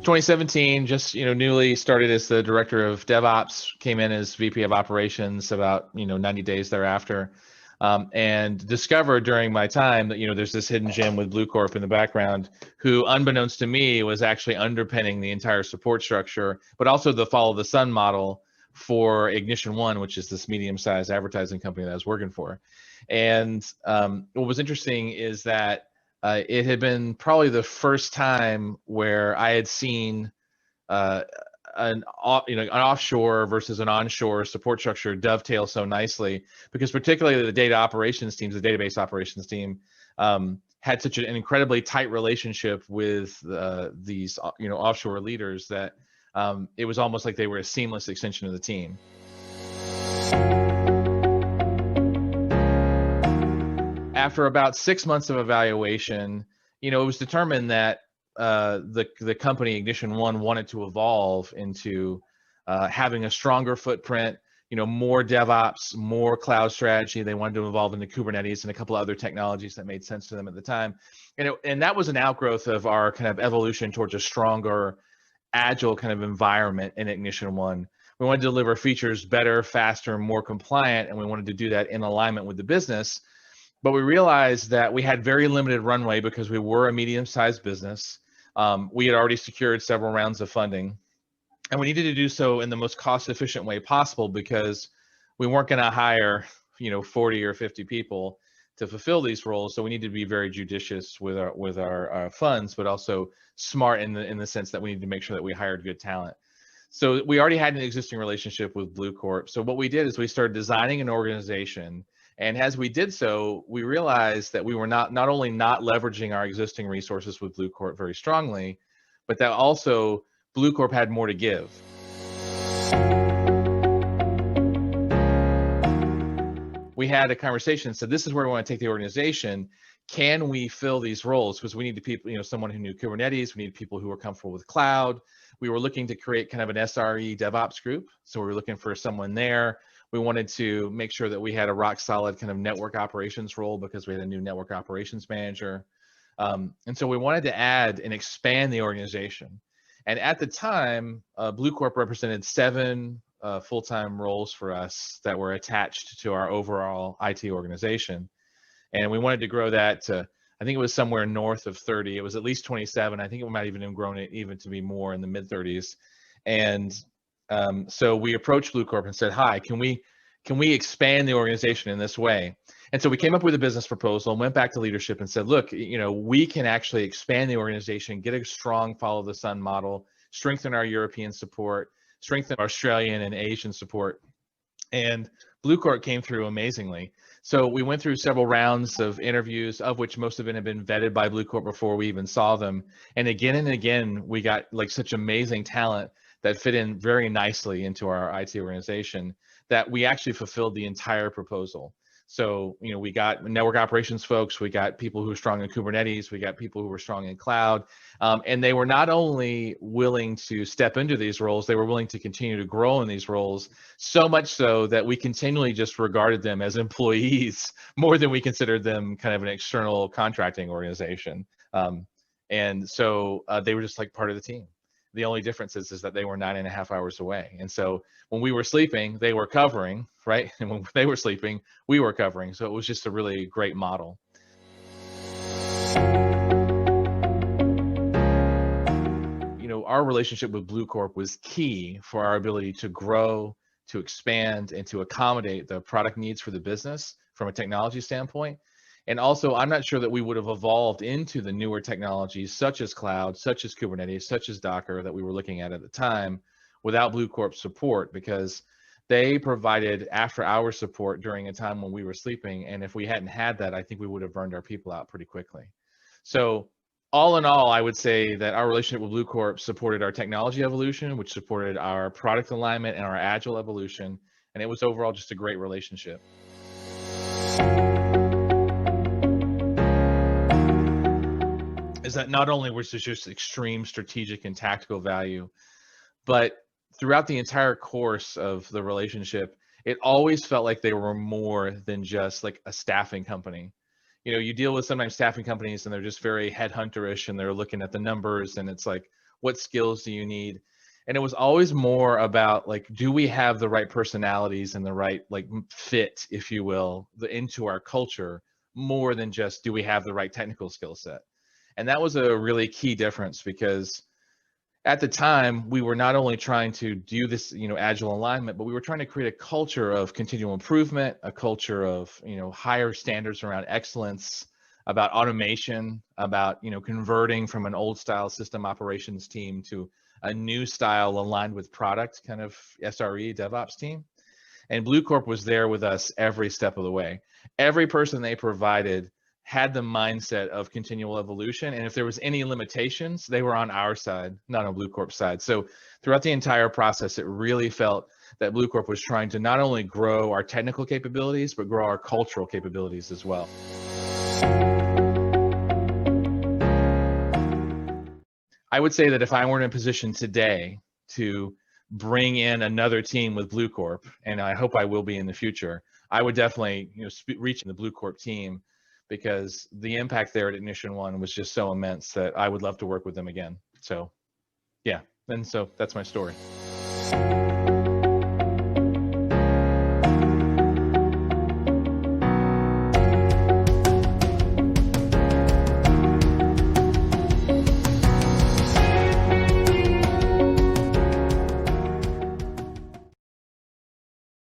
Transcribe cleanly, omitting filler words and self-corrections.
2017, just newly started as the director of DevOps, came in as VP of operations about 90 days thereafter, and discovered during my time that there's this hidden gem with Bluecorp in the background, who unbeknownst to me was actually underpinning the entire support structure, but also the follow the sun model for Ignition One, which is this medium-sized advertising company that I was working for. And what was interesting is that it had been probably the first time where I had seen an offshore versus an onshore support structure dovetail so nicely, because particularly the data operations teams, the database operations team, had such an incredibly tight relationship with these offshore leaders that it was almost like they were a seamless extension of the team. After about 6 months of evaluation, it was determined that the company Ignition One wanted to evolve into having a stronger footprint, more DevOps, more cloud strategy. They wanted to evolve into Kubernetes and a couple of other technologies that made sense to them at the time. And that was an outgrowth of our kind of evolution towards a stronger, agile kind of environment in Ignition One. We wanted to deliver features better, faster, more compliant, and we wanted to do that in alignment with the business. But we realized that we had very limited runway because we were a medium-sized business. We had already secured several rounds of funding, and we needed to do so in the most cost-efficient way possible, because we weren't going to hire 40 or 50 people to fulfill these roles. So we needed to be very judicious with our funds, but also smart in the sense that we needed to make sure that we hired good talent. So we already had an existing relationship with Bluecorp. So what we did is we started designing an organization. And as we did so, we realized that we were not only not leveraging our existing resources with Bluecorp very strongly, but that also Bluecorp had more to give. We had a conversation and said, this is where we want to take the organization. Can we fill these roles? Because we need people, someone who knew Kubernetes. We need people who were comfortable with cloud. We were looking to create kind of an SRE DevOps group. So we were looking for someone there. We wanted to make sure that we had a rock solid kind of network operations role, because we had a new network operations manager. And so we wanted to add and expand the organization. And at the time, Bluecorp represented 7 full-time roles for us that were attached to our overall IT organization. And we wanted to grow that to, I think it was somewhere north of 30. It was at least 27. I think it might even have grown it even to be more in the mid 30s. And so we approached Bluecorp and said, hi, can we expand the organization in this way? And so we came up with a business proposal and went back to leadership and said, look, we can actually expand the organization, get a strong follow the sun model, strengthen our European support, strengthen Australian and Asian support. And Bluecorp came through amazingly. So we went through several rounds of interviews, of which most of it had been vetted by Bluecorp before we even saw them. And again, we got like such amazing talent that fit in very nicely into our IT organization that we actually fulfilled the entire proposal. So, we got network operations folks, we got people who are strong in Kubernetes, we got people who were strong in cloud, and they were not only willing to step into these roles, they were willing to continue to grow in these roles, so much so that we continually just regarded them as employees more than we considered them kind of an external contracting organization. And so they were just like part of the team. The only difference is that they were 9.5 hours away. And so when we were sleeping, they were covering, right? And when they were sleeping, we were covering. So it was just a really great model. Our relationship with Bluecorp was key for our ability to grow, to expand, and to accommodate the product needs for the business from a technology standpoint. And also, I'm not sure that we would have evolved into the newer technologies such as cloud, such as Kubernetes, such as Docker that we were looking at the time without Bluecorp's support, because they provided after-hours support during a time when we were sleeping. And if we hadn't had that, I think we would have burned our people out pretty quickly. So all in all, I would say that our relationship with Bluecorp supported our technology evolution, which supported our product alignment and our agile evolution. And it was overall just a great relationship. Is that not only was this just extreme strategic and tactical value, but throughout the entire course of the relationship, it always felt like they were more than just like a staffing company. You deal with sometimes staffing companies and they're just very headhunterish and they're looking at the numbers and it's like, What skills do you need? And it was always more about like, do we have the right personalities and the right like fit, if you will, into our culture, more than just do we have the right technical skill set. And that was a really key difference, because at the time we were not only trying to do this, agile alignment, but we were trying to create a culture of continual improvement, a culture of, higher standards around excellence, about automation, about, converting from an old style system operations team to a new style aligned with product kind of SRE DevOps team. And Bluecorp was there with us every step of the way. Every person they provided had the mindset of continual evolution. And if there was any limitations, they were on our side, not on Bluecorp's side. So throughout the entire process, it really felt that Bluecorp was trying to not only grow our technical capabilities, but grow our cultural capabilities as well. I would say that if I were in a position today to bring in another team with Bluecorp, and I hope I will be in the future, I would definitely, reach the Bluecorp team, because the impact there at Ignition One was just so immense that I would love to work with them again. So, yeah, and so that's my story.